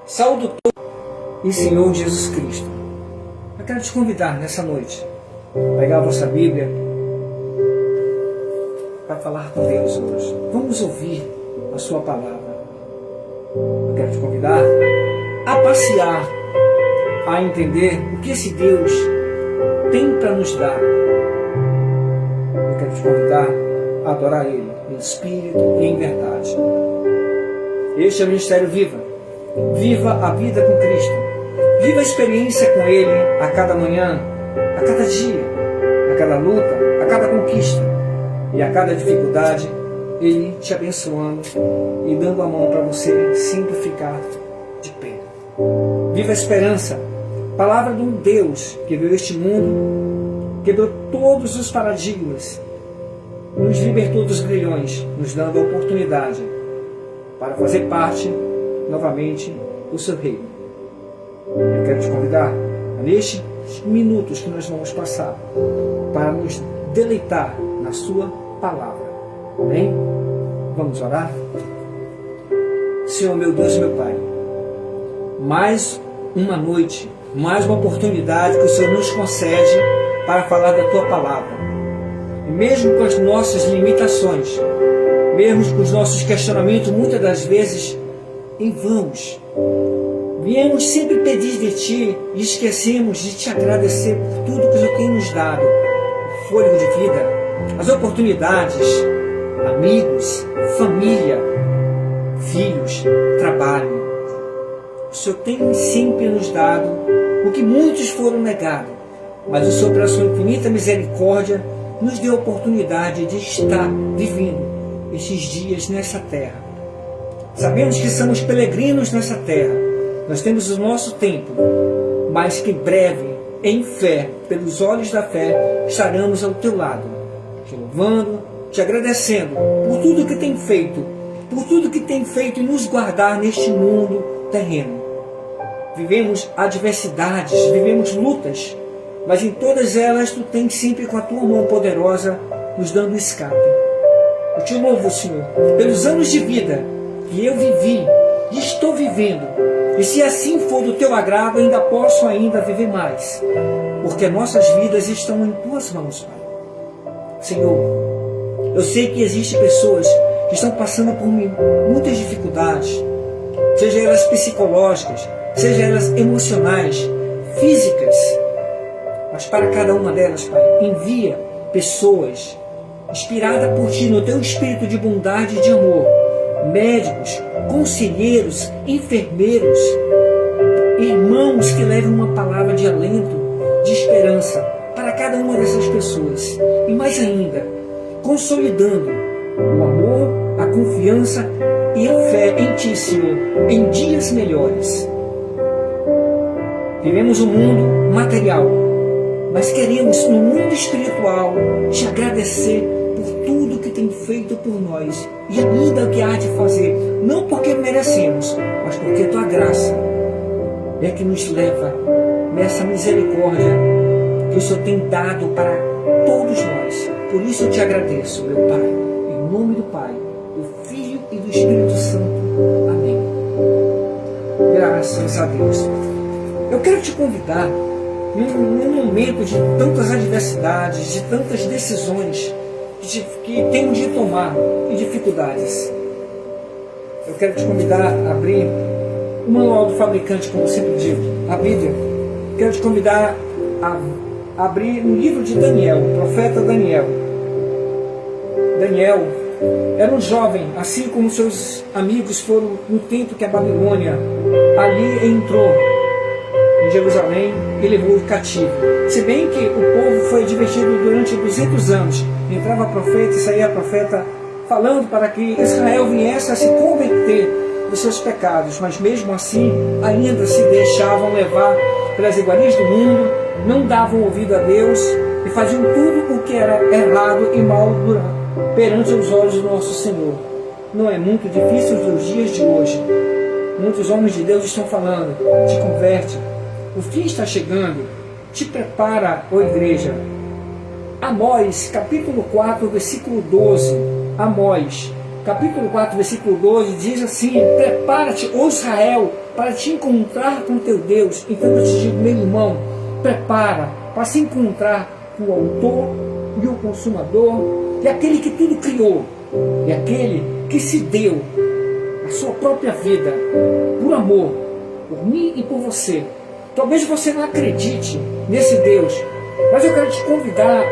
Saúdo todo e Senhor Jesus Cristo. Eu quero te convidar nessa noite a pegar a vossa Bíblia para falar com Deus hoje. Vamos ouvir a sua palavra. Eu quero te convidar a passear, a entender o que esse Deus tem para nos dar. Eu quero te convidar a adorar Ele em espírito e em verdade. Este é o Ministério Viva. Viva a vida com Cristo. Viva a experiência com Ele a cada manhã, a cada dia, a cada luta, a cada conquista e a cada dificuldade, Ele te abençoando e dando a mão para você sempre ficar de pé. Viva a esperança. Palavra de um Deus que veio a este mundo, quebrou todos os paradigmas, nos libertou dos grilhões, nos dando a oportunidade para fazer parte novamente do seu reino. Eu quero te convidar, nestes minutos que nós vamos passar, para nos deleitar na sua palavra. Amém? Vamos orar? Senhor, meu Deus e meu Pai, mais uma noite, mais uma oportunidade que o Senhor nos concede para falar da Tua palavra. E mesmo com as nossas limitações, mesmo com os nossos questionamentos, muitas das vezes em vãos, viemos sempre pedir de Ti e esquecemos de Te agradecer por tudo que o Senhor tem nos dado. O fôlego de vida, as oportunidades, amigos, família, filhos, trabalho. O Senhor tem sempre nos dado o que muitos foram negados, mas o Senhor, pela sua infinita misericórdia, nos deu a oportunidade de estar vivendo estes dias nessa terra. Sabemos que somos peregrinos nessa terra, nós temos o nosso tempo, mas que em breve, em fé, pelos olhos da fé, estaremos ao teu lado, te louvando, te agradecendo por tudo que tem feito, por tudo que tem feito e nos guardar neste mundo terreno. Vivemos adversidades, vivemos lutas, mas em todas elas tu tens sempre com a tua mão poderosa nos dando escape. Eu te louvo, Senhor, pelos anos de vida que eu vivi e estou vivendo. E se assim for do teu agrado, ainda posso ainda viver mais, porque nossas vidas estão em tuas mãos, Pai. Senhor, eu sei que existem pessoas que estão passando por muitas dificuldades, seja elas psicológicas, seja elas emocionais, físicas. Mas para cada uma delas, Pai, envia pessoas inspiradas por Ti no Teu espírito de bondade e de amor, médicos, conselheiros, enfermeiros, irmãos que levem uma palavra de alento, de esperança para cada uma dessas pessoas. E mais ainda, consolidando o amor, a confiança e a fé em Ti, Senhor, em dias melhores. Vivemos um mundo material, mas queremos, no mundo espiritual, Te agradecer por tudo que tem feito por nós e ainda o que há de fazer, não porque merecemos, mas porque Tua graça é que nos leva nessa misericórdia que o Senhor tem dado para todos nós. Por isso eu Te agradeço, meu Pai, em nome do Pai, do Filho e do Espírito Santo. Amém. Graças a Deus. Eu quero te convidar, num momento de tantas adversidades, de tantas decisões que temos de tomar e dificuldades, eu quero te convidar a abrir o manual do fabricante, como eu sempre digo, a Bíblia. Quero te convidar a abrir o livro de Daniel, o profeta Daniel. Daniel era um jovem, assim como seus amigos foram no tempo que a Babilônia ali entrou em Jerusalém e levou o cativo. Se bem que o povo foi divertido durante 200 anos, entrava profeta e saía profeta falando para que Israel viesse a se converter dos seus pecados, mas mesmo assim ainda se deixavam levar pelas iguarias do mundo, não davam ouvido a Deus e faziam tudo o que era errado e mal perante os olhos do nosso Senhor. Não é muito difícil nos dias de hoje. Muitos homens de Deus estão falando: te converte, o fim está chegando, te prepara, ó igreja. Amós, capítulo 4, versículo 12. Amós, capítulo 4, versículo 12, diz assim: prepara-te, ó Israel, para te encontrar com teu Deus. Então eu te digo, meu irmão, prepara para se encontrar com o autor e o consumador, e aquele que tudo criou, e aquele que se deu a sua própria vida por amor, por mim e por você. Talvez você não acredite nesse Deus, mas eu quero te convidar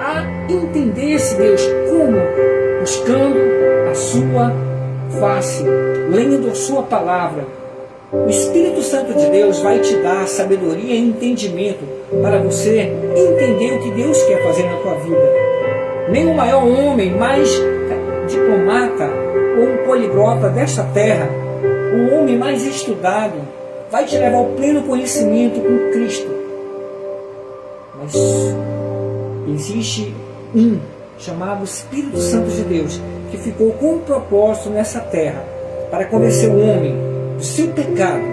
a entender esse Deus. Como? Buscando a sua face, lendo a sua palavra. O Espírito Santo de Deus vai te dar sabedoria e entendimento para você entender o que Deus quer fazer na tua vida. Nem o maior homem, mais diplomata ou um poliglota desta terra, o homem mais estudado, vai te levar ao pleno conhecimento com Cristo. Mas existe um chamado Espírito Santo de Deus, que ficou com um propósito nessa terra, para convencer o homem do seu pecado,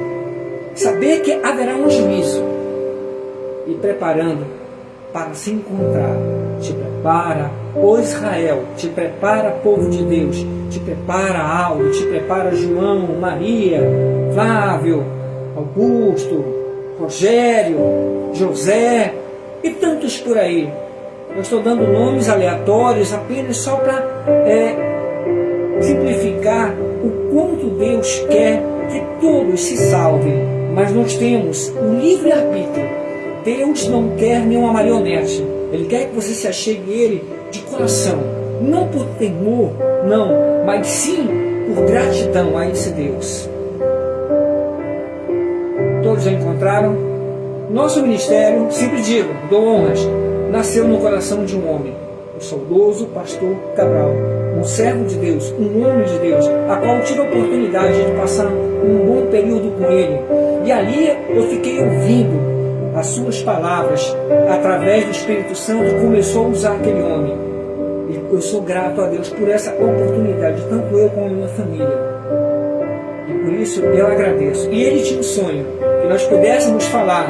saber que haverá um juízo, e preparando para se encontrar. Te prepara, ó Israel, te prepara, povo de Deus, te prepara, Aldo, te prepara, João, Maria, Flávio, Augusto, Rogério, José e tantos por aí. Eu estou dando nomes aleatórios apenas só para simplificar o quanto Deus quer que todos se salvem. Mas nós temos o livre-arbítrio. Deus não quer nenhuma marionete. Ele quer que você se achegue a Ele de coração. Não por temor, não, mas sim por gratidão a esse Deus. Todos já encontraram? Nosso ministério, sempre digo, dou honras, nasceu no coração de um homem, o saudoso pastor Cabral, um servo de Deus, um homem de Deus, a qual tive a oportunidade de passar um bom período com ele. E ali eu fiquei ouvindo as suas palavras através do Espírito Santo, começou a usar aquele homem. E eu sou grato a Deus por essa oportunidade, tanto eu como a minha família. E por isso eu agradeço. E ele tinha um sonho, que nós pudéssemos falar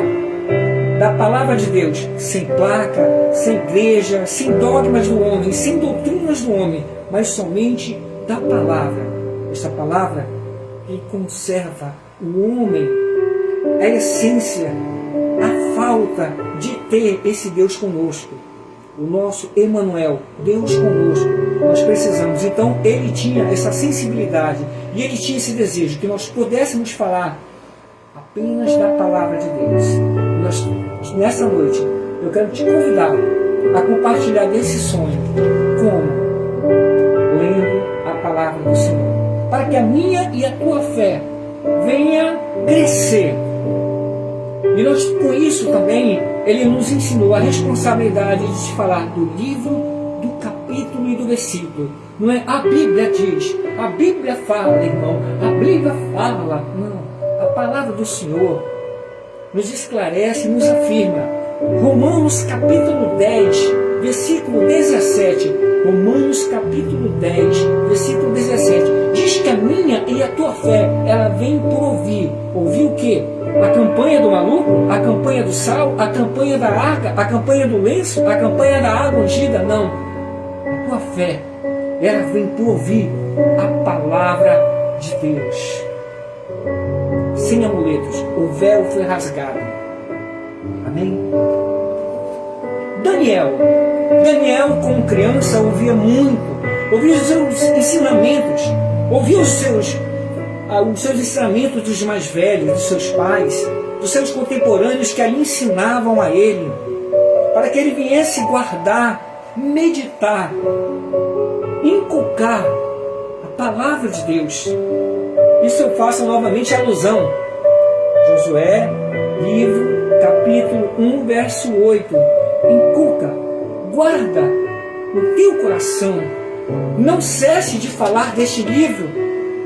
da palavra de Deus, sem placa, sem igreja, sem dogmas do homem, sem doutrinas do homem, mas somente da palavra. Essa palavra que conserva o homem, a essência, a falta de ter esse Deus conosco. O nosso Emanuel, Deus conosco, nós precisamos. Então ele tinha essa sensibilidade e ele tinha esse desejo que nós pudéssemos falar apenas da palavra de Deus. Nessa noite eu quero te convidar a compartilhar desse sonho. Como? Lendo a palavra do Senhor, para que a minha e a tua fé venha crescer. E nós, com isso também, ele nos ensinou a responsabilidade de se falar do livro, do capítulo e do versículo. Não é a Bíblia diz, a Bíblia fala, irmão, a Bíblia fala. Não, a palavra do Senhor nos esclarece, nos afirma. Romanos capítulo 10, versículo 17. Romanos capítulo 10, versículo 17. Diz que a minha e a tua fé, ela vem por ouvir. Ouvir o quê? A campanha do maluco? A campanha do sal? A campanha da arca? A campanha do lenço? A campanha da água ungida? Não. A tua fé, ela vem por ouvir a palavra de Deus. Sem amuletos, o véu foi rasgado. Amém? Daniel, como criança, ouvia muito, ouvia os seus ensinamentos, ouvia os seus ensinamentos dos mais velhos, dos seus pais, dos seus contemporâneos que ali ensinavam a ele, para que ele viesse guardar, meditar, inculcar a palavra de Deus. Isso eu faço novamente alusão. Josué, livro, capítulo 1, verso 8. Inculca, guarda no teu coração. Não cesse de falar deste livro.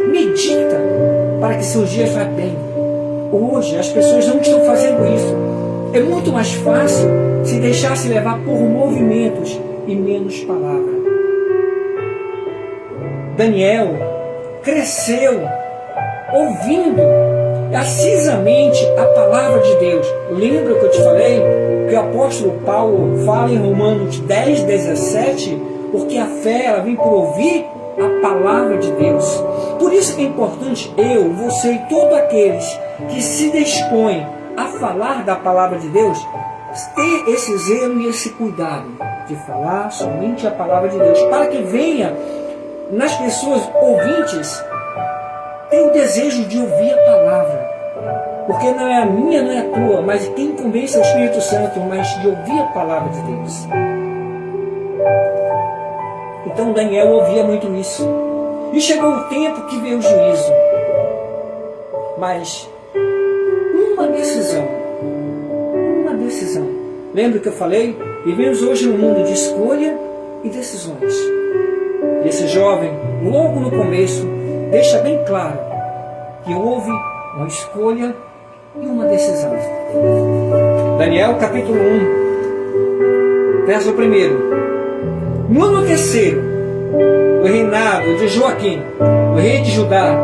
Medita, para que seus dias vá bem. Hoje as pessoas não estão fazendo isso. É muito mais fácil se deixar se levar por movimentos e menos palavra. Daniel cresceu ouvindo acidamente a palavra de Deus. Lembra que eu te falei que o apóstolo Paulo fala em Romanos 10, 17? Porque a fé, ela vem por ouvir a palavra de Deus. Por isso que é importante eu, você e todos aqueles que se dispõem a falar da palavra de Deus, ter esse zelo e esse cuidado de falar somente a palavra de Deus, para que venha nas pessoas ouvintes ter o desejo de ouvir a palavra. Porque não é a minha, não é a tua, mas quem convence é o Espírito Santo, mas de ouvir a palavra de Deus. Então Daniel ouvia muito isso. E chegou o tempo que veio o juízo. Mas uma decisão. Lembra que eu falei? Vivemos hoje num mundo de escolha e decisões. E esse jovem, logo no começo, deixa bem claro que houve uma escolha e uma decisão. Daniel capítulo 1, verso 1. No ano terceiro do reinado de Joaquim, o rei de Judá,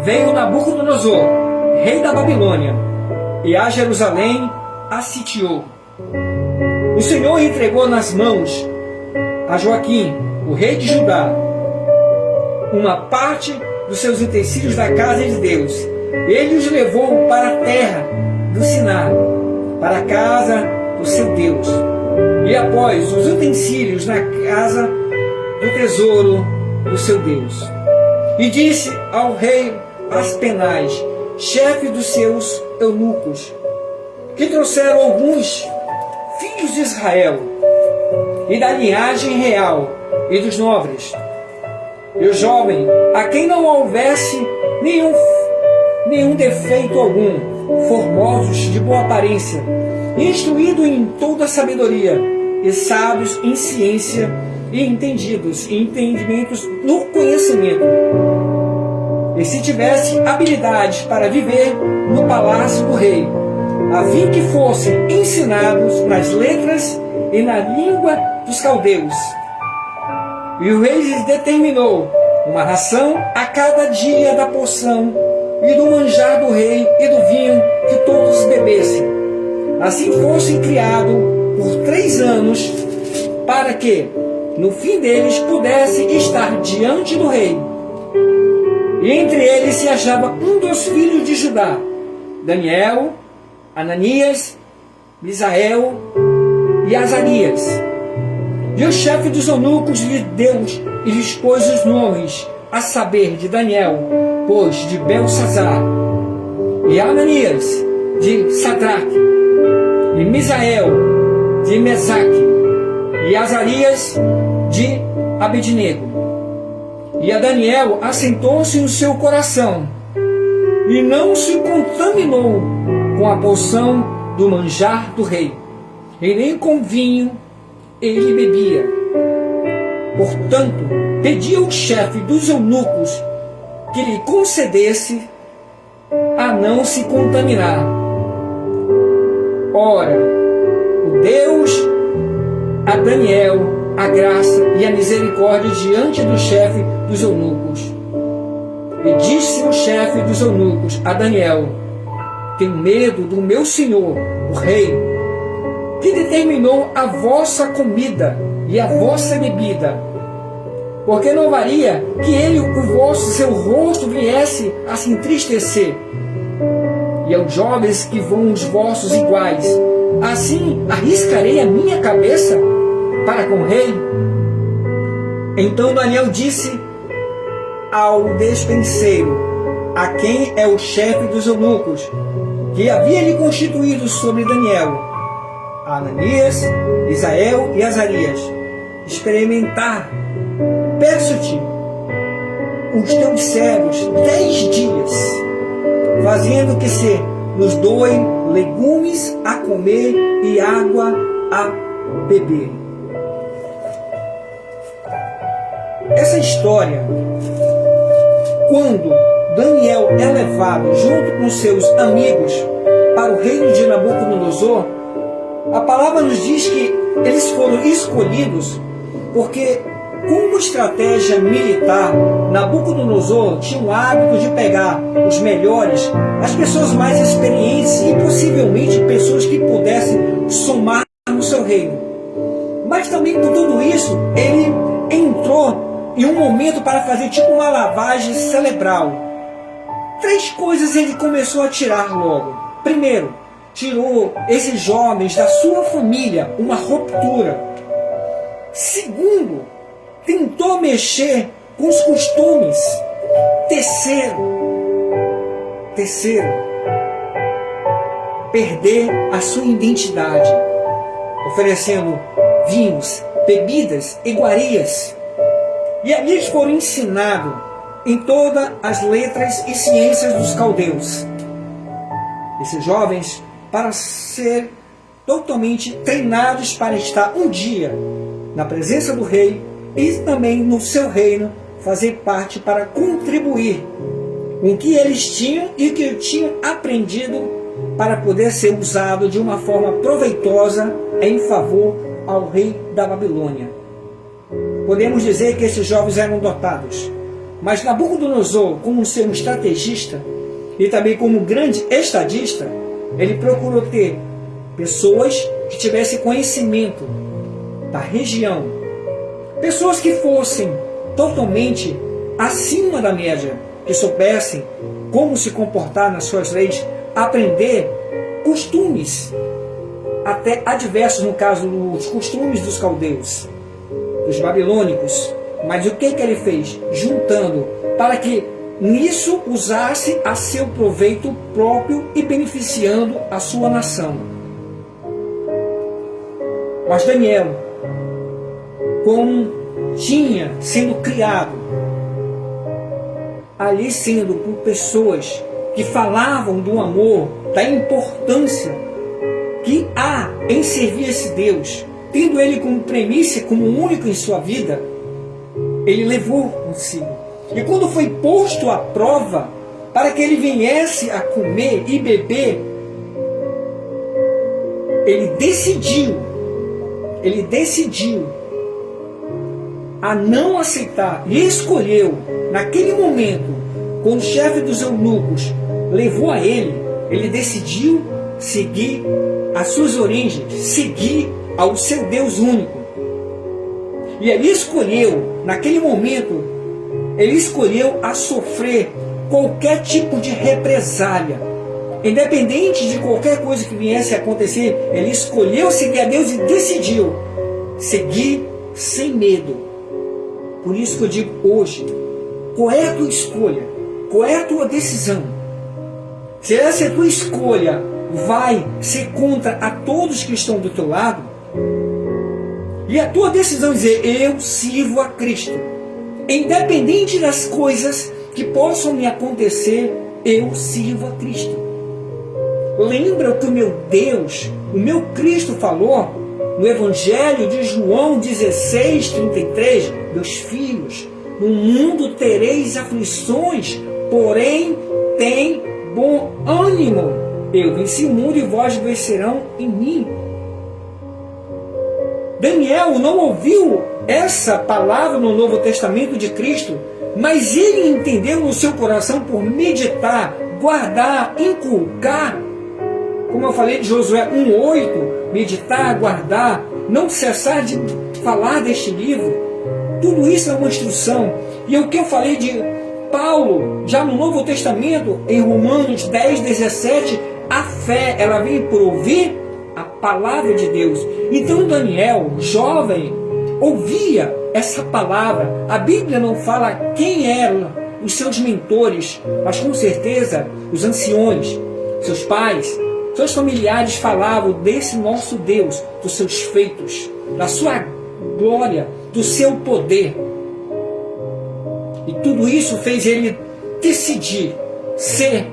veio Nabucodonosor, rei da Babilônia, e a Jerusalém a sitiou. O Senhor entregou nas mãos a Joaquim, o rei de Judá, uma parte dos seus utensílios da casa de Deus. Ele os levou para a terra do Siná, para a casa do seu Deus. E após os utensílios na casa do tesouro do seu Deus. E disse ao rei Aspenaz, chefe dos seus eunucos, que trouxeram alguns filhos de Israel, e da linhagem real, e dos nobres, e o jovem, a quem não houvesse nenhum defeito algum, formosos de boa aparência, instruídos em toda sabedoria, e sábios em ciência, e entendidos, e entendimentos no conhecimento. E se tivesse habilidades para viver no palácio do rei, a fim que fossem ensinados nas letras e na língua dos caldeus. E o rei lhes determinou uma ração a cada dia da porção e do manjar do rei e do vinho que todos bebessem. Assim fossem criados por 3 anos, para que, no fim deles, pudesse estar diante do rei. E entre eles se achava um dos filhos de Judá, Daniel, Ananias, Misael e Azarias. E o chefe dos eunucos lhe deu e lhes pôs os nomes, a saber, de Daniel, pois de Belsassar, e Ananias, de Sadraque, e Misael, de Mesaque, e Azarias, de Abednego. E a Daniel assentou-se no seu coração, e não se contaminou com a porção do manjar do rei, e nem com vinho ele bebia. Portanto, pedia ao chefe dos eunucos que lhe concedesse a não se contaminar. Ora, o Deus a Daniel a graça e a misericórdia diante do chefe dos eunucos. E disse o chefe dos eunucos a Daniel: tenho medo do meu senhor, o rei, que determinou a vossa comida e a vossa bebida, porque não valia que ele, seu rosto viesse a se entristecer, e aos jovens que vão os vossos iguais, assim arriscarei a minha cabeça para com o rei? Então Daniel disse ao despenseiro, a quem é o chefe dos eunucos, que havia lhe constituído sobre Daniel, Ananias, Misael e Azarias: experimentar, peço-te, os teus servos 10 dias, fazendo que se nos doem legumes a comer e água a beber. Essa história, quando Daniel é levado junto com seus amigos para o reino de Nabucodonosor, a palavra nos diz que eles foram escolhidos porque, como estratégia militar, Nabucodonosor tinha o hábito de pegar os melhores, as pessoas mais experientes e possivelmente pessoas que pudessem somar no seu reino. Mas também, com tudo isso, ele entrou em um momento para fazer tipo uma lavagem cerebral. 3 coisas ele começou a tirar logo. Primeiro, tirou esses jovens da sua família, uma ruptura. Segundo, tentou mexer com os costumes. Terceiro, perder a sua identidade, oferecendo vinhos, bebidas, iguarias. E ali eles foram ensinados em todas as letras e ciências dos caldeus. Esses jovens, para ser totalmente treinados para estar um dia na presença do rei e também no seu reino, fazer parte para contribuir com o que eles tinham e que tinham aprendido para poder ser usado de uma forma proveitosa em favor ao rei da Babilônia. Podemos dizer que esses jovens eram dotados, mas Nabucodonosor, como ser um estrategista e também como um grande estadista, ele procurou ter pessoas que tivessem conhecimento da região, pessoas que fossem totalmente acima da média, que soubessem como se comportar nas suas leis, aprender costumes, até adversos, no caso dos costumes dos caldeus, dos babilônicos. Mas o que ele fez? Juntando para que nisso usasse a seu proveito próprio e beneficiando a sua nação. Mas Daniel, como tinha sendo criado ali, sendo por pessoas que falavam do amor, da importância que há em servir esse Deus, tendo ele como premissa, como único em sua vida, ele levou consigo. E quando foi posto à prova, para que ele viesse a comer e beber, ele decidiu a não aceitar e escolheu, naquele momento, quando o chefe dos eunucos levou a ele decidiu seguir as suas origens, seguir ao seu Deus único. E ele escolheu, naquele momento, ele escolheu a sofrer qualquer tipo de represália. Independente de qualquer coisa que viesse a acontecer, ele escolheu seguir a Deus e decidiu seguir sem medo. Por isso que eu digo hoje, qual é a tua escolha? Qual é a tua decisão? Se essa tua escolha vai ser contra a todos que estão do teu lado, e a tua decisão dizer, eu sirvo a Cristo, independente das coisas que possam me acontecer, eu sirvo a Cristo. Lembra o que o meu Deus, o meu Cristo falou no Evangelho de João 16:33, meus filhos, no mundo tereis aflições, porém tem bom ânimo. Eu venci o mundo e vós vencerão em mim. Daniel não ouviu essa palavra no Novo Testamento de Cristo, mas ele entendeu no seu coração por meditar, guardar, inculcar. Como eu falei de Josué 1:8, meditar, guardar, não cessar de falar deste livro. Tudo isso é uma instrução. E o que eu falei de Paulo, já no Novo Testamento, em Romanos 10:17, a fé, ela vem por ouvir a palavra de Deus. Então Daniel, jovem, ouvia essa palavra. A Bíblia não fala quem eram os seus mentores, mas com certeza os anciões, seus pais, seus familiares falavam desse nosso Deus, dos seus feitos, da sua glória, do seu poder. E tudo isso fez ele decidir ser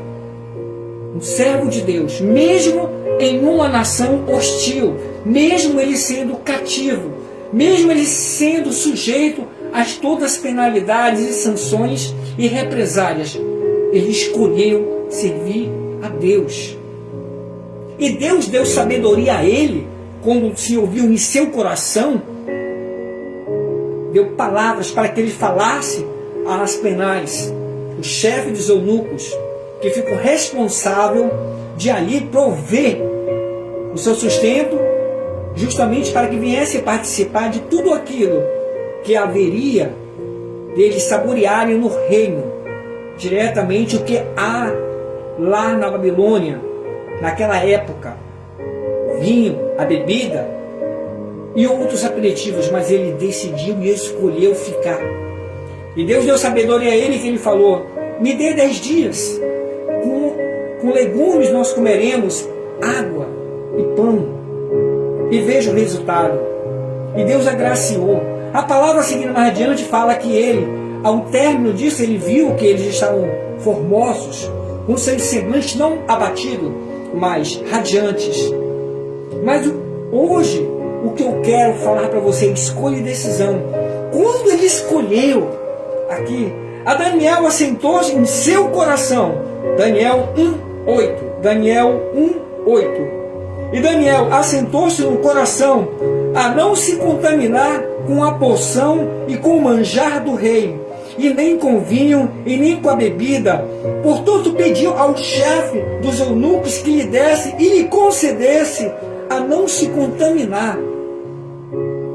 um servo de Deus, mesmo em uma nação hostil, mesmo ele sendo cativo, mesmo ele sendo sujeito a todas as penalidades e sanções e represálias. Ele escolheu servir a Deus. E Deus deu sabedoria a ele, quando se ouviu em seu coração, deu palavras para que ele falasse às penais, o chefe dos eunucos, que ficou responsável de ali prover o seu sustento, justamente para que viesse participar de tudo aquilo que haveria deles saborearem no reino diretamente o que há lá na Babilônia, naquela época, o vinho, a bebida e outros aperitivos, mas ele decidiu e escolheu ficar. E Deus deu sabedoria a ele, que ele falou: me dê 10 dias, com legumes nós comeremos água e pão, e veja o resultado. E Deus agraciou. A palavra seguindo mais adiante fala que ele, ao término disso, ele viu que eles estavam formosos, com seus semblantes não abatidos, mas radiantes. Mas hoje, o que eu quero falar para você é escolha e decisão. Quando ele escolheu aqui, a Daniel assentou-se em seu coração. Daniel 1:8. Daniel 1:8. E Daniel assentou-se no coração a não se contaminar com a porção e com o manjar do rei, e nem com vinho, e nem com a bebida. Portanto, pediu ao chefe dos eunucos que lhe desse e lhe concedesse a não se contaminar.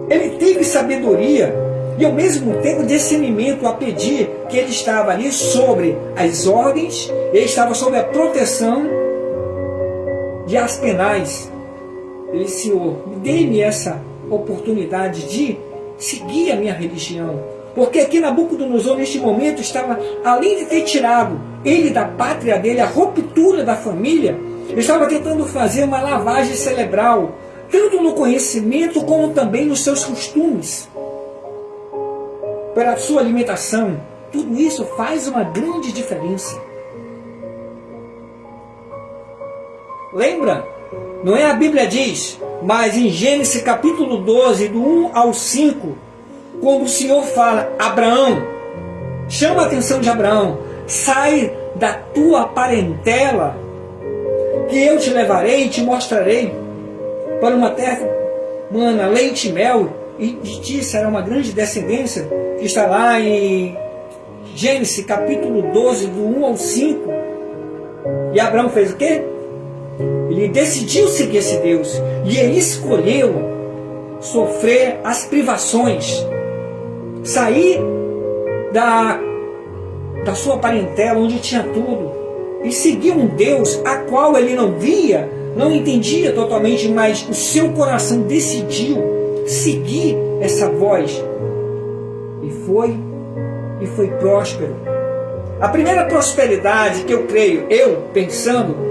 Ele teve sabedoria e ao mesmo tempo discernimento a pedir, que ele estava ali sobre as ordens, ele estava sob a proteção de Aspenaz. Ele, Senhor, dê-me essa oportunidade de seguir a minha religião. Porque aqui Nabucodonosor, neste momento, estava, além de ter tirado ele da pátria dele, a ruptura da família, estava tentando fazer uma lavagem cerebral, tanto no conhecimento como também nos seus costumes. Pela sua alimentação, tudo isso faz uma grande diferença. Lembra? Não é? A Bíblia diz, mas em Gênesis capítulo 12, do 1 ao 5, quando o Senhor fala: Abraão, chama a atenção de Abraão, sai da tua parentela, que eu te levarei e te mostrarei para uma terra mana leite e mel, e de ti será uma grande descendência, que está lá em Gênesis capítulo 12, do 1 ao 5. E Abraão fez o quê? Ele decidiu seguir esse Deus, e ele escolheu sofrer as privações, sair da sua parentela, onde tinha tudo, e seguir um Deus a qual ele não via, não entendia totalmente, mas o seu coração decidiu seguir essa voz, e foi próspero. A primeira prosperidade que eu creio, eu pensando,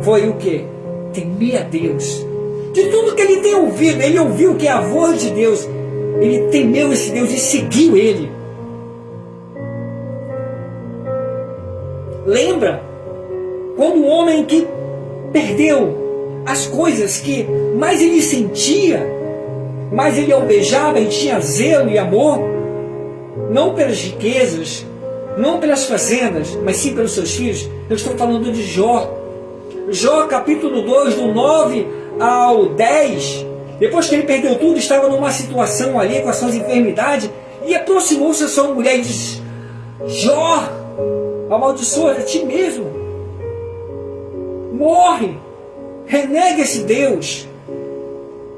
foi o que? Temer a Deus. De tudo que ele tem ouvido, ele ouviu que é a voz de Deus, ele temeu esse Deus e seguiu ele. Lembra? Quando o homem que perdeu as coisas que mais ele sentia, mais ele almejava e tinha zelo e amor, não pelas riquezas, não pelas fazendas, mas sim pelos seus filhos. Eu estou falando de Jó. Jó capítulo 2, do 9 ao 10, depois que ele perdeu tudo, estava numa situação ali com as suas enfermidades, e aproximou-se a sua mulher e disse: Jó, amaldiçoa a ti mesmo, morre, renega esse Deus.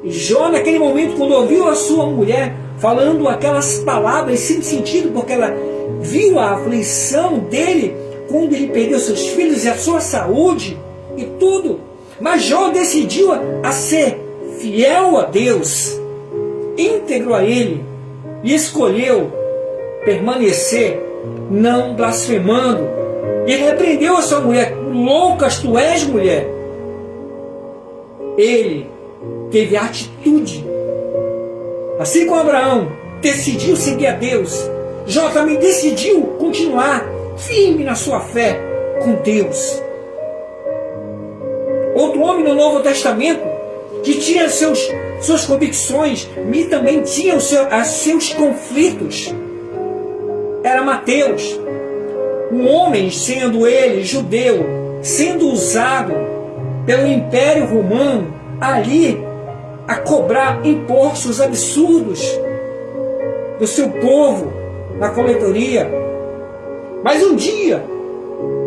E Jó, naquele momento, quando ouviu a sua mulher falando aquelas palavras sem sentido, porque ela viu a aflição dele quando ele perdeu seus filhos e a sua saúde e tudo, mas Jó decidiu a ser fiel a Deus, íntegro a Ele, e escolheu permanecer não blasfemando, e repreendeu a sua mulher: loucas tu és, mulher. Ele teve atitude, assim como Abraão decidiu seguir a Deus, Jó também decidiu continuar firme na sua fé com Deus. Outro homem no Novo Testamento que tinha suas convicções e também tinha os seus conflitos era Mateus. Um homem, sendo ele judeu, sendo usado pelo Império Romano ali a cobrar impostos absurdos do seu povo na coletoria. Mas um dia,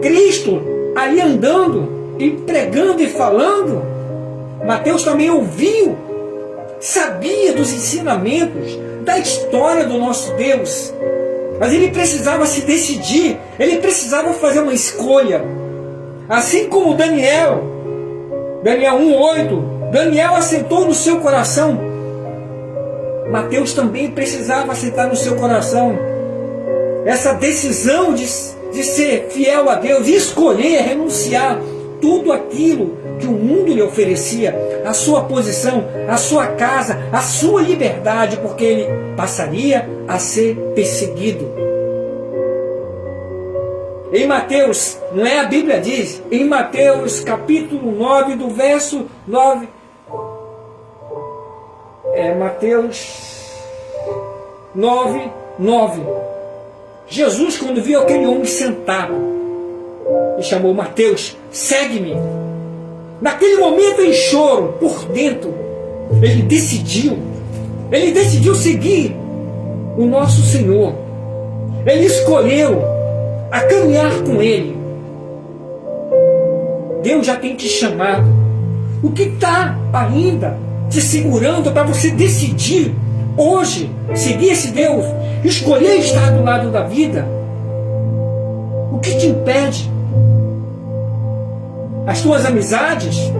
Cristo ali andando e pregando e falando, Mateus também ouviu, sabia dos ensinamentos, da história do nosso Deus. Mas ele precisava se decidir, ele precisava fazer uma escolha. Assim como Daniel 1:8, Daniel assentou no seu coração, Mateus também precisava assentar no seu coração essa decisão de ser fiel a Deus, de escolher, renunciar tudo aquilo que o mundo lhe oferecia, a sua posição, a sua casa, a sua liberdade, porque ele passaria a ser perseguido. Em Mateus, não é a Bíblia diz, em Mateus capítulo 9, do verso 9, Mateus 9:9. Jesus, quando viu aquele homem sentado, ele chamou: Mateus, segue-me. Naquele momento em choro, por dentro, ele decidiu seguir o nosso Senhor. Ele escolheu a caminhar com Ele. Deus já tem te chamado. O que está ainda te segurando para você decidir hoje seguir esse Deus, escolher estar do lado da vida? O que te impede? As tuas amizades?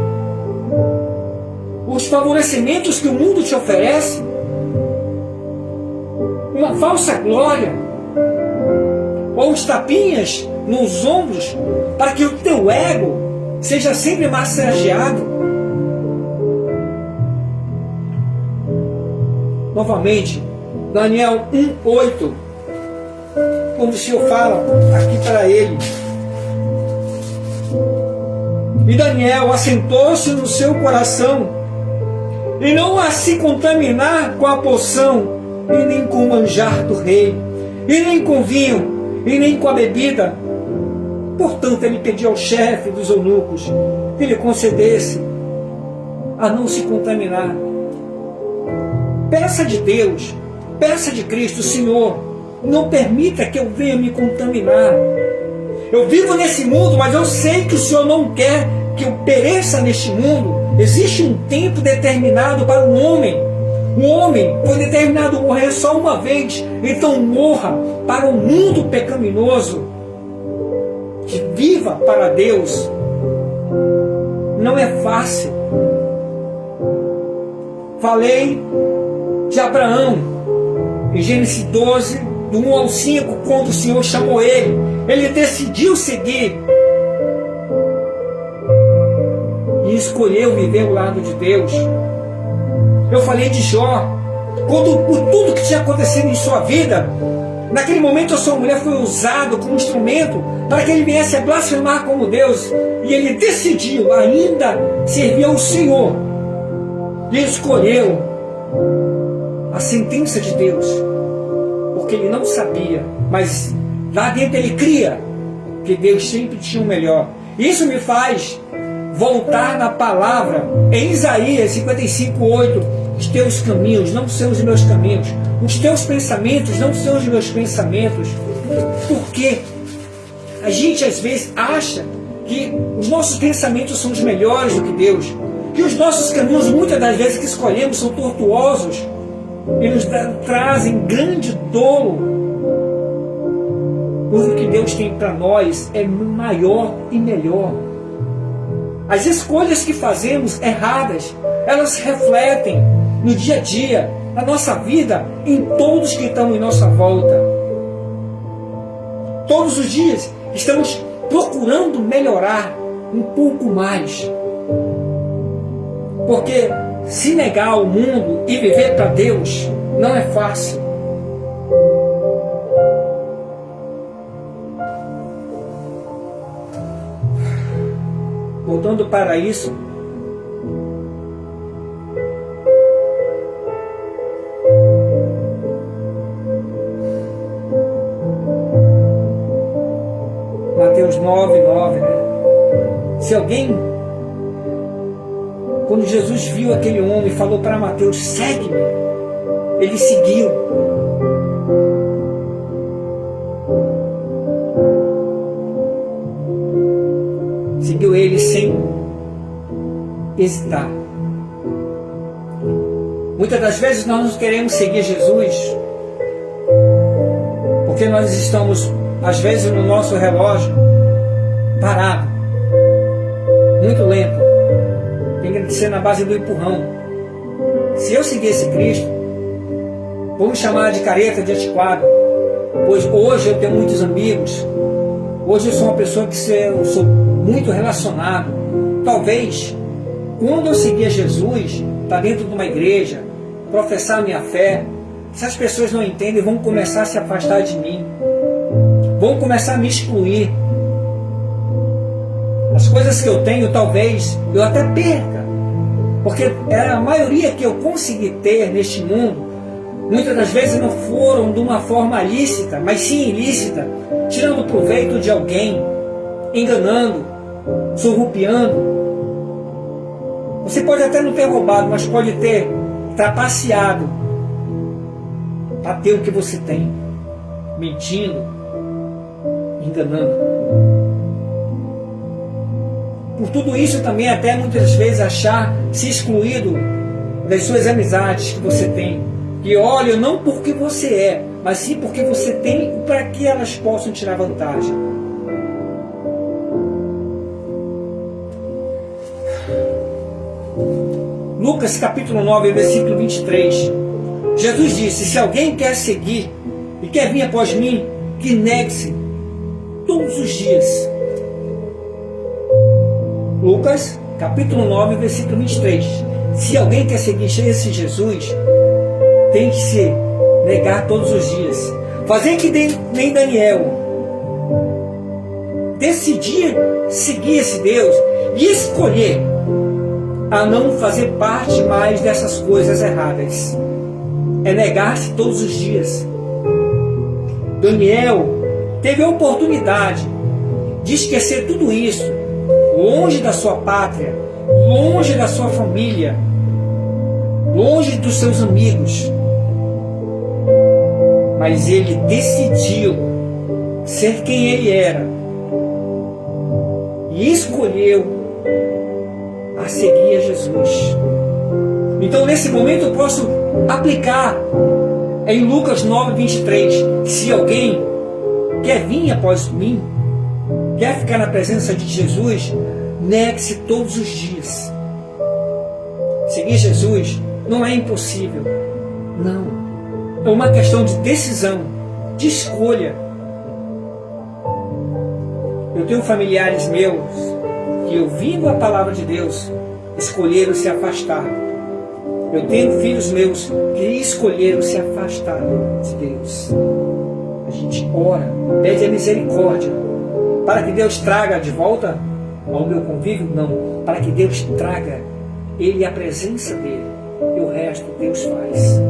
Os favorecimentos que o mundo te oferece? Uma falsa glória? Ou os tapinhas nos ombros para que o teu ego seja sempre massageado? Novamente, Daniel 1:8, quando o Senhor fala aqui para ele: e Daniel assentou-se no seu coração, e não a se contaminar com a poção, e nem com o manjar do rei, e nem com vinho, e nem com a bebida. Portanto, ele pediu ao chefe dos eunucos que lhe concedesse a não se contaminar. Peça de Deus, peça de Cristo: Senhor, não permita que eu venha me contaminar. Eu vivo nesse mundo, mas eu sei que o Senhor não quer que eu pereça neste mundo. Existe um tempo determinado para o homem. O homem foi determinado a morrer só uma vez. Então morra para o mundo pecaminoso. Que viva para Deus. Não é fácil. Falei de Abraão em Gênesis 12, do 1 ao 5, quando o Senhor chamou ele, ele decidiu seguir e escolheu viver ao lado de Deus. Eu falei de Jó, por tudo que tinha acontecido em sua vida. Naquele momento a sua mulher foi usada como instrumento para que ele viesse a blasfemar como Deus, e ele decidiu ainda servir ao Senhor, e escolheu a sentença de Deus, porque ele não sabia, mas lá dentro ele cria que Deus sempre tinha o melhor. Isso me faz voltar na palavra em Isaías 55:8: os teus caminhos não são os meus caminhos, os teus pensamentos não são os meus pensamentos. Porque a gente às vezes acha que os nossos pensamentos são os melhores do que Deus, que os nossos caminhos, muitas das vezes que escolhemos, são tortuosos e nos trazem grande dolo. Pois o que Deus tem para nós é maior e melhor. As escolhas que fazemos erradas, elas refletem no dia a dia, na nossa vida, em todos que estão em nossa volta. Todos os dias estamos procurando melhorar um pouco mais. Porque se negar ao mundo e viver para Deus não é fácil. Voltando para isso, Mateus 9:9, né? Se alguém, quando Jesus viu aquele homem e falou para Mateus: segue-me, ele seguiu. Seguiu ele sem hesitar. Muitas das vezes nós não queremos seguir Jesus porque porque nós estamos, às vezes, no nosso relógio parado, muito lento. Tem que ser na base do empurrão. Se eu seguisse Cristo, vamos chamar de careta, de antiquado, pois hoje eu tenho muitos amigos, hoje eu sou uma pessoa que eu sou muito relacionado. Talvez, quando eu seguir Jesus, estar dentro de uma igreja, professar a minha fé, se as pessoas não entendem, vão começar a se afastar de mim, vão começar a me excluir. As coisas que eu tenho, talvez eu até perca, porque a maioria que eu consegui ter neste mundo, muitas das vezes não foram de uma forma lícita, mas sim ilícita, tirando proveito de alguém, enganando, surrupiando. Você pode até não ter roubado, mas pode ter trapaceado para ter o que você tem, mentindo, enganando. Por tudo isso também até muitas vezes se excluído das suas amizades que você tem, que olham não porque você é, mas sim porque você tem, para que elas possam tirar vantagem. Lucas capítulo 9, versículo 23. Jesus disse: se alguém quer seguir e quer vir após mim, que negue-se todos os dias. Lucas capítulo 9, versículo 23. Se alguém quer seguir esse Jesus, tem que se negar todos os dias. Fazer que nem Daniel, decidir seguir esse Deus e escolher a não fazer parte mais dessas coisas erradas. É negar-se todos os dias. Daniel teve a oportunidade de esquecer tudo isso, longe da sua pátria, longe da sua família, longe dos seus amigos. Mas ele decidiu ser quem ele era e escolheu a seguir a Jesus. Então, nesse momento, eu posso aplicar em Lucas 9, 23. Se alguém quer vir após mim, quer ficar na presença de Jesus, negue-se todos os dias. Seguir Jesus não é impossível. Não. É uma questão de decisão, de escolha. Eu tenho familiares meus que, ouvindo a palavra de Deus, escolheram se afastar. Eu tenho filhos meus que escolheram se afastar de Deus. A gente ora, pede a misericórdia, para que Deus traga de volta ao meu convívio? Não. Para que Deus traga Ele a presença dEle. E o resto Deus faz.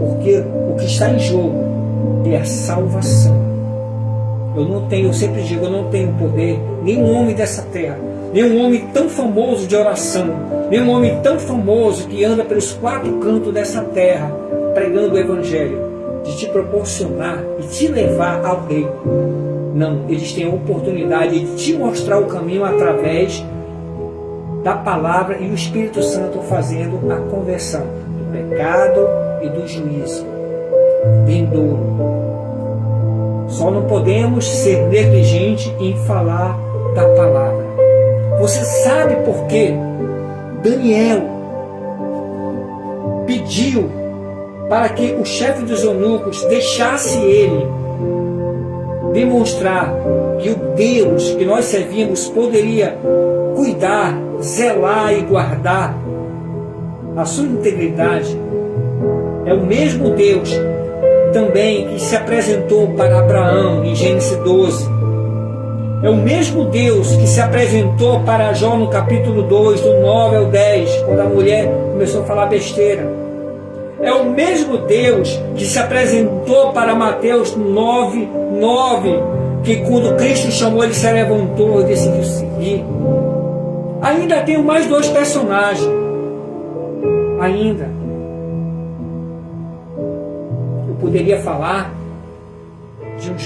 Porque o que está em jogo é a salvação. Eu sempre digo, eu não tenho poder, nenhum homem dessa terra, nenhum homem tão famoso de oração, nenhum homem tão famoso que anda pelos quatro cantos dessa terra, pregando o Evangelho, de te proporcionar e te levar ao reino. Não, eles têm a oportunidade de te mostrar o caminho através da palavra e o Espírito Santo fazendo a conversão do pecado e do juízo vindouro. Só não podemos ser negligentes em falar da palavra. Você sabe por que Daniel pediu para que o chefe dos eunucos deixasse ele demonstrar que o Deus que nós servimos poderia cuidar, zelar e guardar a sua integridade? É o mesmo Deus também que se apresentou para Abraão em Gênesis 12. É o mesmo Deus que se apresentou para Jó no capítulo 2, do 9 ao 10, quando a mulher começou a falar besteira. É o mesmo Deus que se apresentou para Mateus 9, 9, que quando Cristo chamou, ele se levantou e decidiu seguir. Ainda tenho mais dois personagens. Ainda. Eu poderia falar de um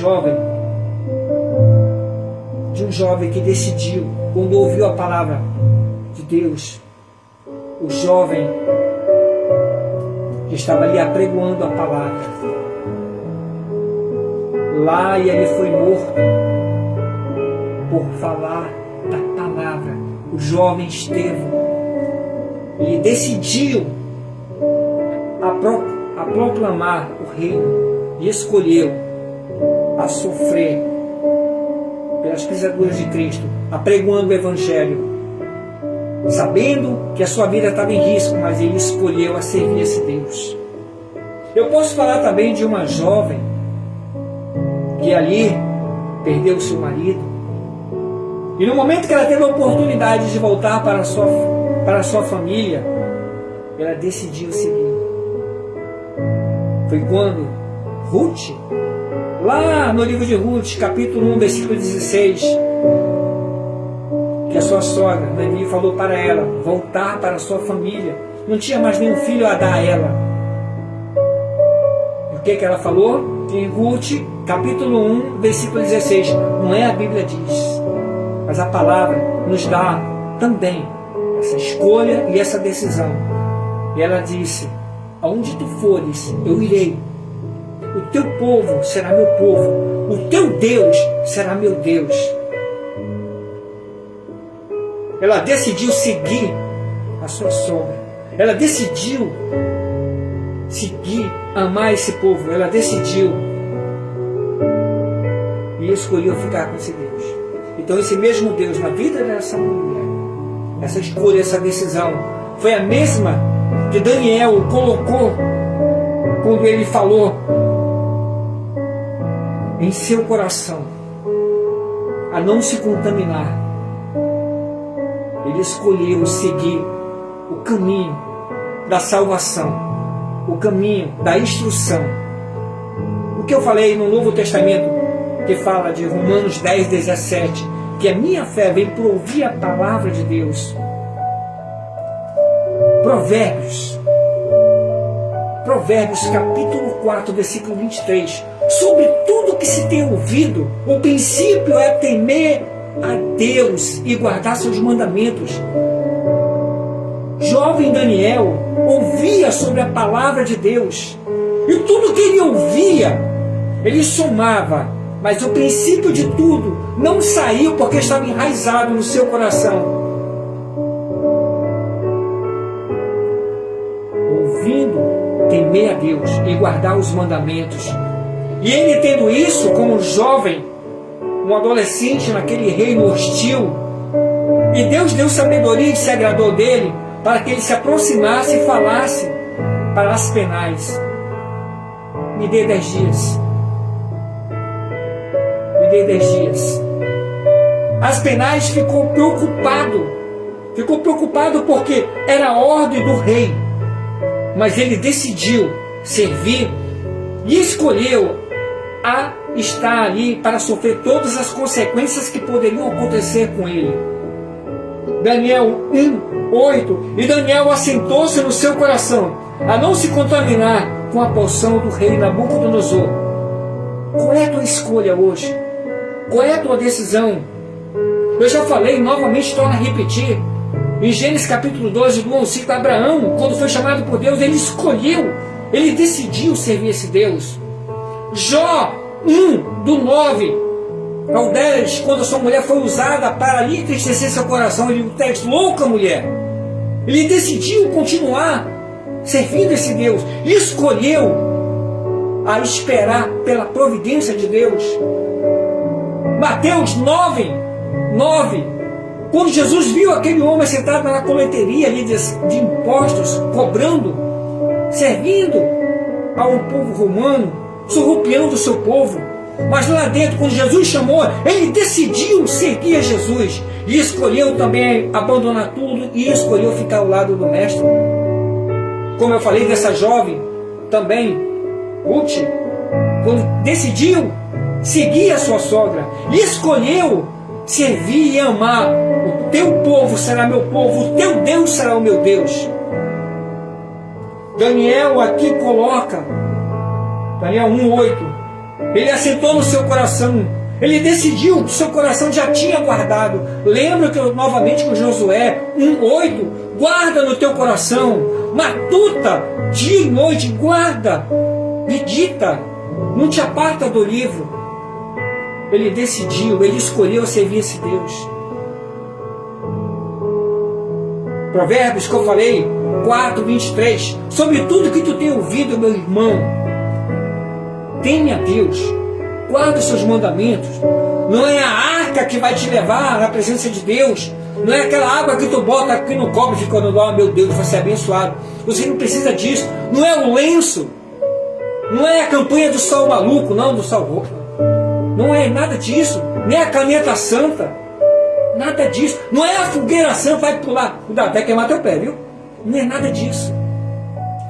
jovem que decidiu, quando ouviu a palavra de Deus, o jovem que estava ali apregoando a palavra, Lá ele foi morto por falar da palavra. O jovem Estevão, ele decidiu a proclamar o reino e escolheu a sofrer pelas pisaduras de Cristo, apregoando o Evangelho, sabendo que a sua vida estava em risco, mas ele escolheu a servir esse Deus. Eu posso falar também de uma jovem que ali perdeu seu marido, e no momento que ela teve a oportunidade de voltar para a sua família, ela decidiu seguir. Foi quando Ruth, lá no livro de Ruth, capítulo 1, versículo 16, que a sua sogra, Noemi, falou para ela voltar para a sua família. Não tinha mais nenhum filho a dar a ela. E o que ela falou? Em Ruth, capítulo 1, versículo 16. Não é a Bíblia diz, mas a palavra nos dá também essa escolha e essa decisão. E ela disse: aonde tu fores, eu irei. O teu povo será meu povo. O teu Deus será meu Deus. Ela decidiu seguir a sua sogra. Ela decidiu seguir, amar esse povo. Ela decidiu e escolheu ficar com esse Deus. Então esse mesmo Deus na vida dessa mulher, essa escolha, essa decisão, foi a mesma que Daniel colocou quando ele falou em seu coração a não se contaminar. Ele escolheu seguir o caminho da salvação, o caminho da instrução. O que eu falei no Novo Testamento, que fala de Romanos 10, 17, que a minha fé vem por ouvir a palavra de Deus. Provérbios capítulo 4, versículo 23. Sobre tudo que se tem ouvido, o princípio é temer a Deus e guardar seus mandamentos. Jovem Daniel ouvia sobre a palavra de Deus, e tudo que ele ouvia, ele somava, mas o princípio de tudo não saiu porque estava enraizado no seu coração. Ouvindo, temer a Deus e guardar os mandamentos. E ele, tendo isso como jovem, um adolescente naquele reino hostil, e Deus deu sabedoria e se agradou dele para que ele se aproximasse e falasse para as penais: me dê 10 dias. Me dê 10 dias. As penais ficou preocupado porque era a ordem do rei, mas ele decidiu servir e escolheu a estar ali para sofrer todas as consequências que poderiam acontecer com ele. Daniel 1:8. E Daniel assentou-se no seu coração a não se contaminar com a porção do rei Nabucodonosor. Qual é a tua escolha hoje? Qual é a tua decisão? Eu já falei, novamente torno a repetir. Em Gênesis capítulo 12, do 1 ao 5, Abraão, quando foi chamado por Deus, ele escolheu, ele decidiu servir esse Deus. Jó 1, do 9 ao 10, quando a sua mulher foi usada para lhe entristecer seu coração, ele disse: louca mulher. Ele decidiu continuar servindo esse Deus, escolheu a esperar pela providência de Deus. Mateus 9, quando Jesus viu aquele homem sentado na coleteria ali de impostos, cobrando, servindo a um povo romano, surrupiando o seu povo, mas lá dentro, quando Jesus chamou, ele decidiu seguir a Jesus e escolheu também abandonar tudo e escolheu ficar ao lado do mestre. Como eu falei dessa jovem também, Ruth, quando decidiu seguir a sua sogra e escolheu servir e amar: o teu povo será meu povo, o teu Deus será o meu Deus. Daniel aqui coloca, Daniel 1:8, ele assentou no seu coração, ele decidiu, que seu coração já tinha guardado. Lembra que novamente com Josué 1:8, guarda no teu coração, matuta, dia e noite, guarda, medita, não te aparta do livro. ele decidiu, ele escolheu servir esse Deus. Provérbios que eu falei, 4:23, sobre tudo que tu tem ouvido, meu irmão, teme a Deus, guarda os seus mandamentos. Não é a arca que vai te levar na presença de Deus, não é aquela água que tu bota aqui no copo e fica no meu Deus, vai ser abençoado. Você não precisa disso, não é o lenço, não é a campanha do sal maluco, não, do sal roupa, não é nada disso, nem a caneta santa, nada disso, não é a fogueira santa, vai pular, cuidado, até queimar teu pé, viu? Não é nada disso,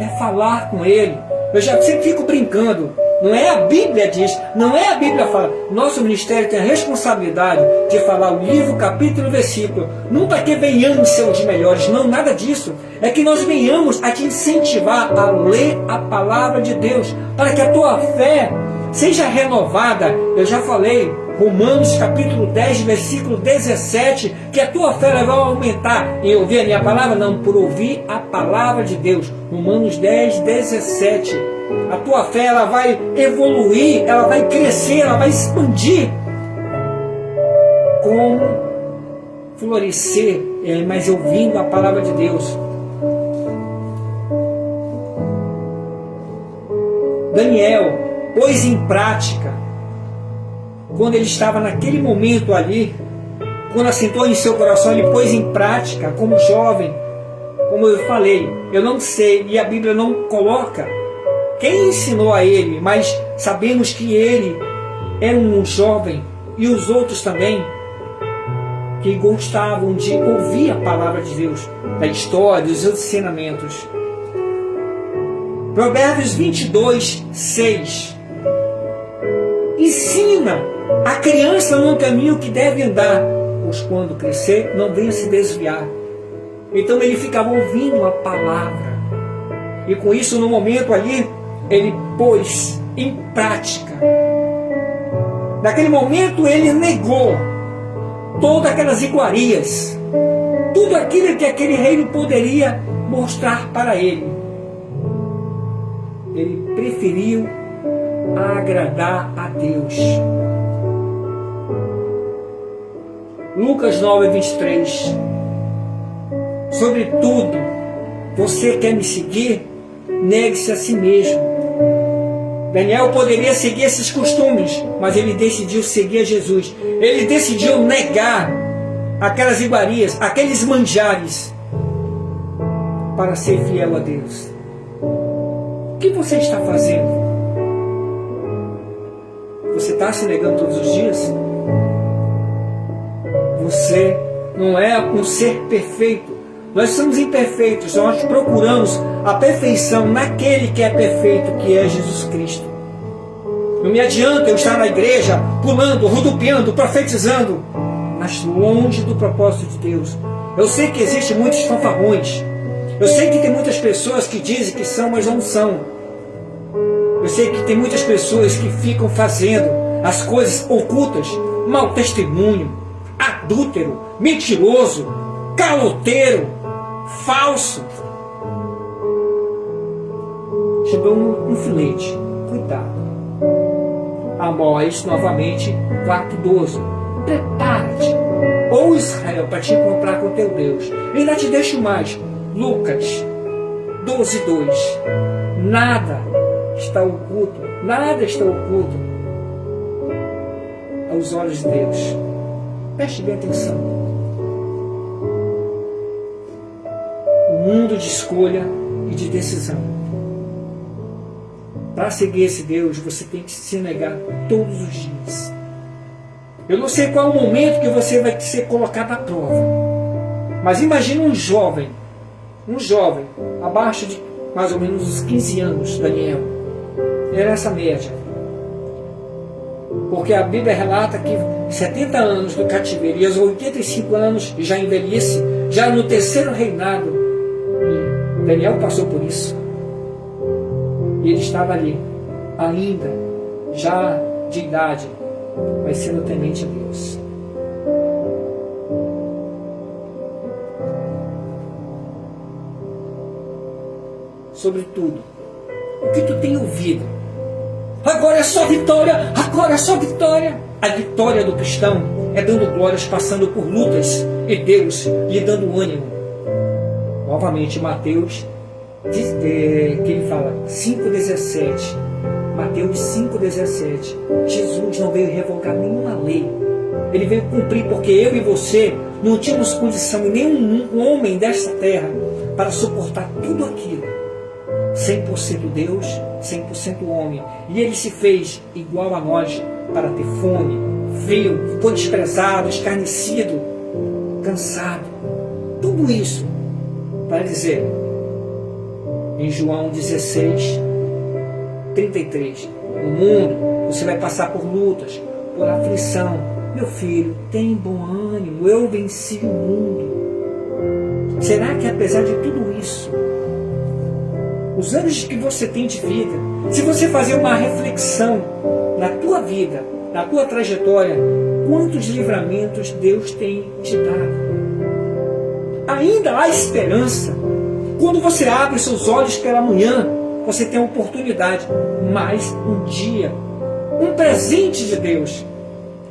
é falar com Ele. Eu já sempre fico brincando, não é a Bíblia diz, não é a Bíblia fala. Nosso ministério tem a responsabilidade de falar o livro, capítulo e versículo, não para que venhamos ser os melhores, não, nada disso. É que nós venhamos a te incentivar a ler a palavra de Deus, para que a tua fé seja renovada. Eu já falei, Romanos capítulo 10, versículo 17, que a tua fé vai aumentar em ouvir a minha palavra, não, por ouvir a palavra de Deus. Romanos 10, 17. A tua fé, ela vai evoluir, ela vai crescer, ela vai expandir. Como florescer, mas ouvindo a palavra de Deus. Daniel pôs em prática, quando ele estava naquele momento ali, quando assentou em seu coração, ele pôs em prática como jovem. Como eu falei, eu não sei, e a Bíblia não coloca quem ensinou a ele, mas sabemos que ele era um jovem, e os outros também, que gostavam de ouvir a palavra de Deus, da história, dos ensinamentos. Provérbios 22, 6. Ensina a criança no caminho que deve andar, pois quando crescer não venha se desviar. Então ele ficava ouvindo a palavra, e com isso no momento ali ele pôs em prática. Naquele momento ele negou todas aquelas iguarias, tudo aquilo que aquele reino poderia mostrar para ele. Ele preferiu agradar a Deus. Lucas 9, 23. Sobretudo, você quer me seguir? Negue-se a si mesmo. Daniel poderia seguir esses costumes, mas ele decidiu seguir a Jesus. Ele decidiu negar aquelas iguarias, aqueles manjares, para ser fiel a Deus. O que você está fazendo? Você está se negando todos os dias? Você não é um ser perfeito. Nós somos imperfeitos, nós procuramos a perfeição naquele que é perfeito, que é Jesus Cristo. Não me adianta eu estar na igreja, pulando, rodopiando, profetizando, mas longe do propósito de Deus. Eu sei que existem muitos fanfarrões. Eu sei que tem muitas pessoas que dizem que são, mas não são. Eu sei que tem muitas pessoas que ficam fazendo as coisas ocultas, mau testemunho, adúltero, mentiroso, caloteiro, falso. Te dou um filete, cuidado. Amós, novamente, 4:12. Prepara-te, ó Israel, para te encontrar com teu Deus. E ainda te deixo mais. Lucas 12:2. Nada está oculto aos olhos de Deus. Preste bem atenção. Um mundo de escolha e de decisão. Para seguir esse Deus, você tem que se negar todos os dias. Eu não sei qual é o momento que você vai ser colocado à prova, mas imagine um jovem, abaixo de mais ou menos os 15 anos, Daniel. Era essa média. Porque a Bíblia relata que 70 anos do cativeiro e aos 85 anos já envelhece, já no terceiro reinado. E Daniel passou por isso. E ele estava ali, ainda, já de idade, mas sendo temente a Deus. Sobretudo, o que tu tem ouvido? Agora é só vitória, agora é só vitória. A vitória do cristão é dando glórias, passando por lutas, e Deus lhe dando ânimo. Novamente, Mateus, que ele fala, 5,17. Mateus 5,17. Jesus não veio revogar nenhuma lei. Ele veio cumprir, porque eu e você não tínhamos condição, e nenhum homem desta terra, para suportar tudo aquilo. 100% Deus, 100% homem. E ele se fez igual a nós, para ter fome, frio, foi desprezado, escarnecido, cansado. Tudo isso para dizer, em João 16, 33, no mundo você vai passar por lutas, por aflição. Meu filho, tem bom ânimo, eu venci o mundo. Será que apesar de tudo isso, os anos que você tem de vida, se você fazer uma reflexão na tua vida, na tua trajetória, quantos livramentos Deus tem te dado? Ainda há esperança. Quando você abre seus olhos pela manhã, você tem a oportunidade, mais um dia, um presente de Deus.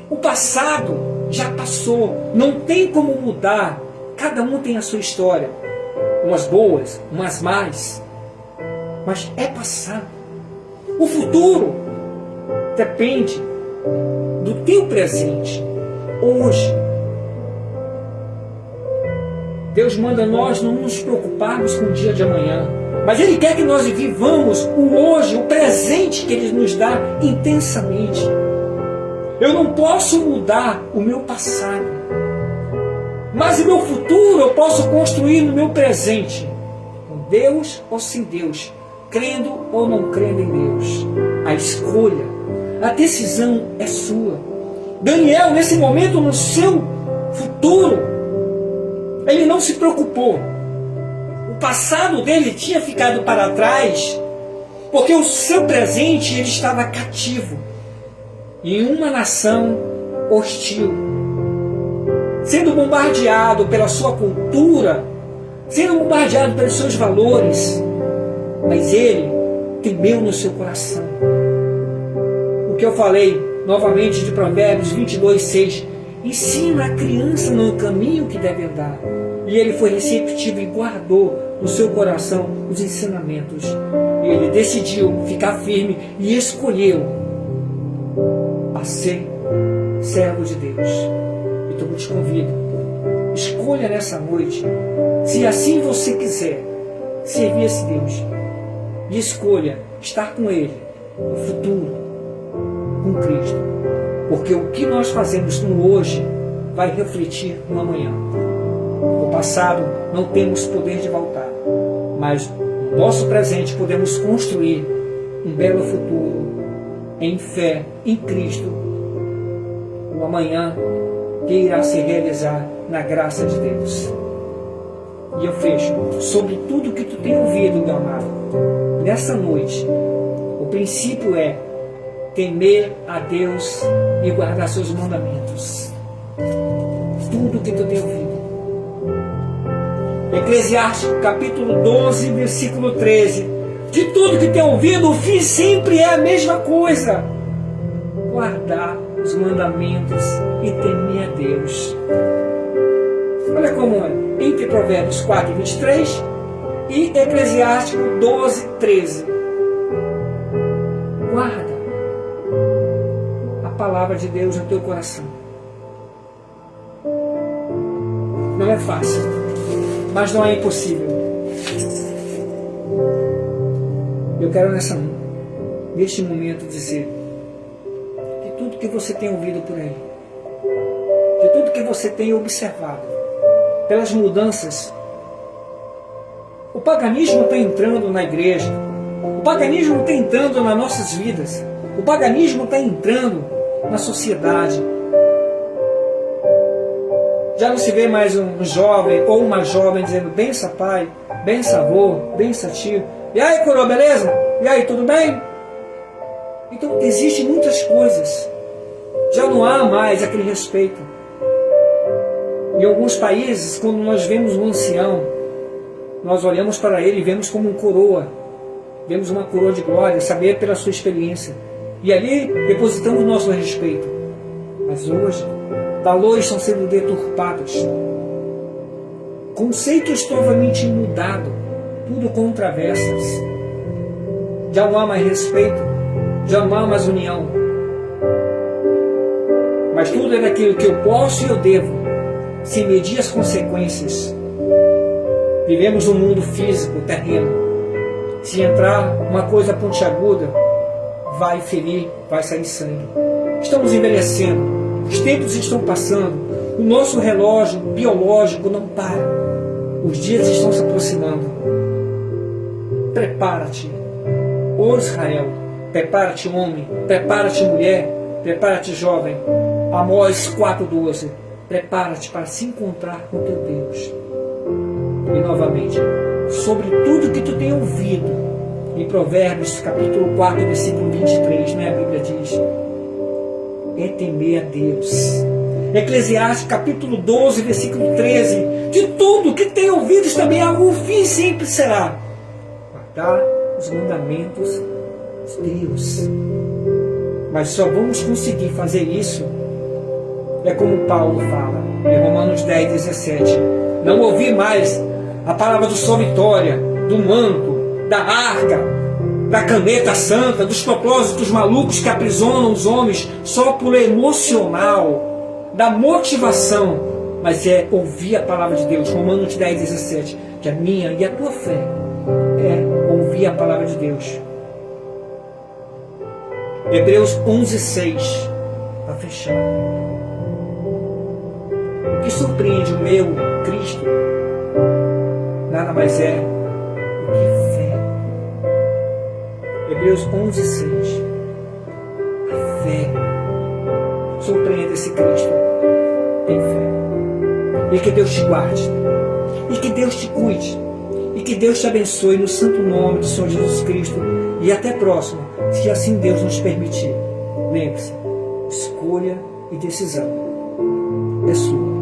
O passado já passou, não tem como mudar. Cada um tem a sua história, umas boas, umas más, mas é passado. O futuro depende do teu presente, hoje. Deus manda nós não nos preocuparmos com o dia de amanhã, mas Ele quer que nós vivamos o hoje, o presente que Ele nos dá intensamente. Eu não posso mudar o meu passado, mas o meu futuro eu posso construir no meu presente, com Deus ou sem Deus, crendo ou não crendo em Deus. A escolha, a decisão é sua. Daniel, nesse momento, no seu futuro, ele não se preocupou. O passado dele tinha ficado para trás, porque o seu presente ele estava cativo em uma nação hostil, sendo bombardeado pela sua cultura, sendo bombardeado pelos seus valores, mas ele temeu no seu coração. O que eu falei novamente de Provérbios 22:6, ensina a criança no caminho que deve andar, e ele foi receptivo e guardou no seu coração os ensinamentos, e ele decidiu ficar firme e escolheu a ser servo de Deus. Então eu te convido, escolha nessa noite, se assim você quiser servir esse Deus, e escolha estar com Ele no futuro, com Cristo, porque o que nós fazemos no hoje vai refletir no amanhã. No passado não temos poder de voltar, mas no nosso presente podemos construir um belo futuro em fé em Cristo, o amanhã que irá se realizar na graça de Deus. E eu fecho sobre tudo que tu tem ouvido, meu amado. Nessa noite, o princípio é temer a Deus e guardar seus mandamentos. Tudo que tu tem ouvido. Eclesiastes capítulo 12, versículo 13. De tudo que tem ouvido, o fim sempre é a mesma coisa: guardar os mandamentos e temer a Deus. Olha como é, entre Provérbios 4, 23 e Eclesiástico 12, 13. Guarda a palavra de Deus no teu coração. Não é fácil, mas não é impossível. Eu quero neste momento dizer que tudo que você tem ouvido por aí, de tudo que você tem observado, pelas mudanças, o paganismo está entrando na igreja, o paganismo está entrando nas nossas vidas, o paganismo está entrando na sociedade. Já não se vê mais um jovem ou uma jovem dizendo: benção pai, benção avô, benção tio. E aí, coroa, beleza? E aí, tudo bem? Então, existem muitas coisas. Já não há mais aquele respeito. Em alguns países, quando nós vemos um ancião, nós olhamos para ele e vemos como um coroa. Vemos uma coroa de glória, saber pela sua experiência. E ali depositamos nosso respeito. Mas hoje, valores estão sendo deturpados. Conceitos totalmente mudados. Tudo com travessas. Já não há mais respeito. Já não há mais união. Mas tudo é daquilo que eu posso e eu devo, sem medir as consequências. Vivemos um mundo físico, terreno. Se entrar uma coisa pontiaguda, vai ferir, vai sair sangue. Estamos envelhecendo, os tempos estão passando, o nosso relógio biológico não para. Os dias estão se aproximando. Prepara-te, ó Israel, prepara-te homem, prepara-te mulher, prepara-te jovem. Amós 4,12. Prepara-te para se encontrar com teu Deus. E novamente, sobre tudo que tu tem ouvido, em Provérbios capítulo 4, versículo 23, né, a Bíblia diz, é temer a Deus. Eclesiastes capítulo 12, versículo 13, de tudo que tem ouvido também o fim sempre será guardar os mandamentos de Deus. Mas só vamos conseguir fazer isso, é como Paulo fala em Romanos 10, 17. Não ouvir mais a palavra do só vitória, do manto, da arca, da caneta santa, dos propósitos malucos que aprisionam os homens só por emocional, da motivação, mas é ouvir a palavra de Deus. Romanos 10, 17. Que a minha e a tua fé é ouvir a palavra de Deus. Hebreus 11, 6. Para fechar. O que surpreende o meu Cristo nada mais é do que fé. Hebreus 11, 6. A fé surpreende esse Cristo. Tem fé. E que Deus te guarde. E que Deus te cuide. E que Deus te abençoe no santo nome do Senhor Jesus Cristo. E até próximo, se assim Deus nos permitir. Lembre-se, escolha e decisão é sua.